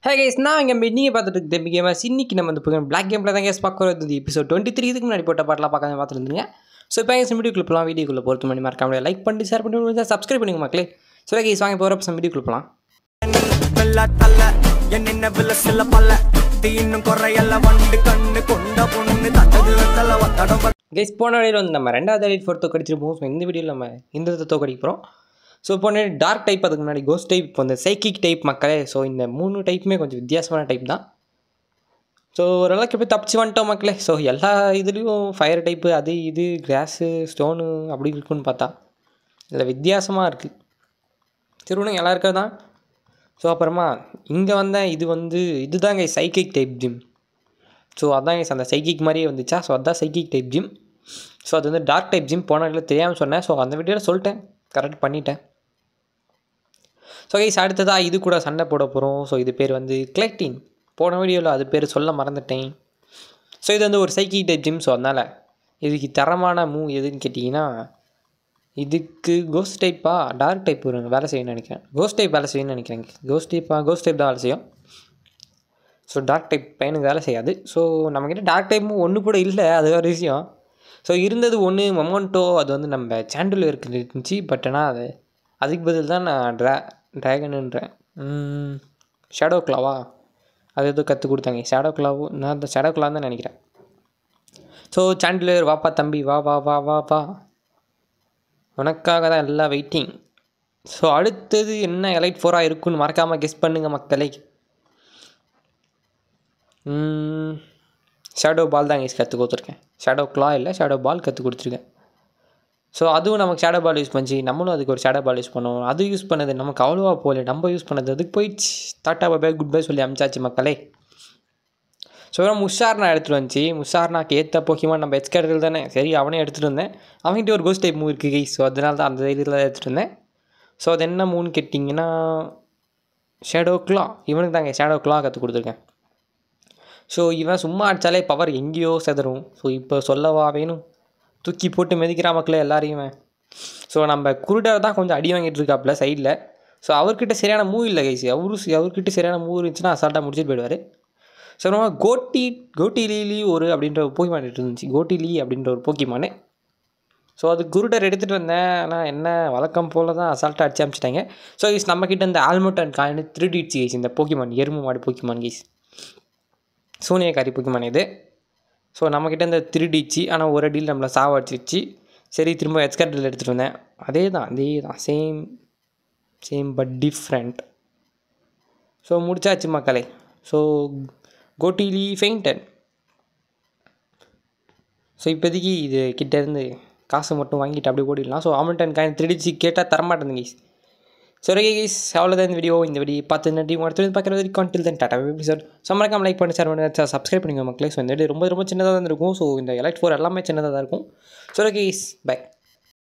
Hey guys, நான் இங்கே நீங்கள் பார்த்துட்டு இருக்கு கேமர்ஸ். இன்னைக்கு நம்ம வந்து பிளாக் கேமில் தான் கேஸ் பார்க்குறது. எபிசோட் 23 இதுக்கு முன்னாடி போட்ட பாட்டெலாம் பார்த்துருந்தீங்க. ஸோ இப்போ எங்கள் வீடியோக்குள்ள போகலாம். வீடியோக்குள்ளே பொறுத்து மணி மறக்காம லைக் பண்ணி ஷேர் பண்ணி சப்ஸ்கிரைப் பண்ணுங்க மக்களே. ஸோ கைஸ் வாங்க போகிற வீடியோக்குள்ள போகலாம். கைஸ் போன வீடியோவில் வந்து நம்ம 2வது எலைட் 4 தோக்கடிச்சிருப்போம். ஸோ இந்த வீடியோவில் நம்ம இந்த தோக்கடிக்க போகிறோம். ஸோ இப்போ டார்க் டைப், அதுக்கு முன்னாடி கோஸ்ட் டைப், இப்போ இந்த சைக்கிக் டைப் மக்களே. ஸோ இந்த 3 டைப்புமே கொஞ்சம் வித்தியாசமான டைப் தான். ஸோ ஓரளவுக்கு எப்படி தப்பிச்சு வந்துட்டோம் மக்களே. ஸோ எல்லா இதுலேயும் ஃபயர் டைப்பு, அது இது கிராஸு ஸ்டோனு அப்படி இருக்குன்னு பார்த்தா இதில் வித்தியாசமாக இருக்குது. திருவண்ணம் எல்லாம் இருக்கிறது தான். ஸோ அப்புறமா இங்கே வந்தேன். இதுதாங்க சைக்கிக் டைப் ஜிம். ஸோ அதான் அந்த சைக்கிக் மாதிரியே வந்துச்சா. ஸோ அதுதான் சைக்கிக் டைப் ஜிம். ஸோ அது வந்து டார்க் டைப் ஜிம். போன வீடியோவில் தெரியாமல் சொன்னேன். ஸோ அந்த வீடியோவில் சொல்லிட்டேன், கரெக்ட் பண்ணிட்டேன். ஸோ கைஸ் அடுத்ததாக இது கூட சண்டை போட போகிறோம். ஸோ இது பேர் வந்து கிளைட்டின். போன வீடியோவில் அது பேர் சொல்ல மறந்துட்டேன். ஸோ இது வந்து ஒரு சைக்கிக் டைப் ஜிம். ஸோ அதனால் இதுக்கு தரமான மூவ் எதுன்னு கேட்டிங்கன்னா, இதுக்கு கோஸ்ட் டைப்பா டார்க் டைப் வேலை செய்யணும்னு நினைக்கிறேன். கோஸ்ட் டைப் வேலை செய்யணும்னு நினைக்கிறேன். கோஸ்ட் டைப் தான் வேலை செய்யும். ஸோ டார்க் டைப் பையனுக்கு வேலை செய்யாது. ஸோ நம்மக்கிட்ட டார்க் டைப்பும் ஒன்று கூட இல்லை, அது ஒரு விஷயம். ஸோ இருந்தது ஒன்று மொமெண்டோ, அது வந்து நம்ம சாண்டில் இருந்துச்சு. பட் ஆனால் அதுக்கு பதில் தான் நான் ட்ராகனுன்றேன். ஷேடோ கிளாவா அது எதுவும் கற்றுக் கொடுத்தாங்க. ஷேடோ கிளாவும் நான் அந்த ஷேடோ கிளான்னு தான் நினைக்கிறேன். ஸோ சாண்டிலர் வாப்பா தம்பி, வா வா வா வா வா, உனக்காக தான் எல்லாம் வெயிட்டிங். ஸோ அடுத்தது என்ன எலைட் 4 இருக்குன்னு மறக்காமல் கெஸ் பண்ணுங்கள் மக்களே. ஷேடோ பால் தான் கெஸ் கற்றுக் கொடுத்துருக்கேன். ஷேடோ கிளா இல்லை, ஷேடோ பால் கற்றுக் கொடுத்துருக்கேன். ஸோ அதுவும் நமக்கு ஷேடோ பால் யூஸ் பண்ணிச்சு. நம்மளும் அதுக்கு ஒரு ஷேடோ பால் யூஸ் பண்ணுவோம். அது யூஸ் பண்ணது நமக்கு அவ்வளோவா போகல. நம்ம யூஸ் பண்ணது அதுக்கு போயிடுச்சு. டாட்டா பை குட் பை சொல்லி அமிச்சாச்சு மக்களே. ஸோ முஷார்னா எடுத்துகிட்டு வந்துச்சு. முஷார்னாக்கு ஏற்ற போக்கியமாக நம்ம எக்ஸ்கேட்டர் தானே, சரி அவனே எடுத்துகிட்டு வந்தேன். அவன்கிட்ட ஒரு கோஸ்ட் டைப் மூவ் இருக்குது கைஸ். ஸோ அதனால தான் அந்த தைரியத்தில் தான் எடுத்துகிட்டு வந்தேன். ஸோ அது என்ன மூவ்னு கேட்டிங்கன்னா, ஷேடோ கிளா. இவனுக்கு தாங்க ஷேடோ கிளா கற்றுக் கொடுத்துருக்கேன். ஸோ இவன் சும்மா அடித்தாலே பவர் எங்கேயோ செதறும். ஸோ இப்போ சொல்லவா வேணும், தூக்கி போட்டு மிதிக்கிறா மக்களே எல்லாரையுமே. ஸோ நம்ம குருடர் தான் கொஞ்சம் அடி வாங்கிட்டு இருக்காப்புல சைடில். ஸோ அவர்கிட்ட சரியான மூவ் இல்லை கைஸ். அவர்கிட்ட சரியான மூவ் இருந்துச்சுன்னா அசால்ட்டாக முடிச்சுட்டு போயிடுவார். ஸோ நம்ம கோட்டிலி ஒரு அப்படின்ற ஒரு போக்கிமான் இருந்துச்சு. கோட்டிலி அப்படின்ற ஒரு போக்கிமானு. ஸோ அது குருடர் எடுத்துகிட்டு வந்தேன். ஆனால் என்ன வழக்கம் போல் தான் அசால்ட்டாக அடிச்சு அமிச்சிட்டாங்க. ஸோ கைஸ் நம்மக்கிட்ட இந்த ஆல்மோட் அண்ட் காயின் 3D கைஸ். இந்த போக்கிமான் எருமை மாடு போக்கிமான் கைஸ், சூனியக்காரி போக்கிமான் இது. ஸோ நம்மக்கிட்ட இந்த 3D, ஆனால் ஒரு அடியில் நம்மளை சாவடிச்சிச்சு. சரி திரும்ப எக்ஸ்கேட்டரில் எடுத்துகிட்டு வந்தேன். அதே தான் சேம் பட் டிஃப்ரெண்ட். ஸோ முடிச்சாச்சு மக்களே. So கோட்டிலி fainted. ஸோ இப்போதைக்கு இது கிட்டேருந்து காசு மட்டும் வாங்கிட்டு அப்படியே ஓடிடலாம். ஸோ ஆல்மோட் காயின் 3D கேட்டால் தரமாட்டேங்க கைஸ். சரி கைஸ், அவ்வளோதான் இந்த வீடியோ பார்த்து நன்றி. அடுத்து பார்க்குற வரைக்கும் until then Tata episode. So மறக்காம லைக் பண்ணி ஷேர் பண்ணி சப்ஸ்கிரைப் பண்ணுங்க மக்களே. ஸோ இந்த வீடியோ ரொம்ப சின்னதாக தான் இருக்கும். ஸோ இந்த எலைட் 4 எல்லாமே சின்னதாக தான் இருக்கும். So guys bye.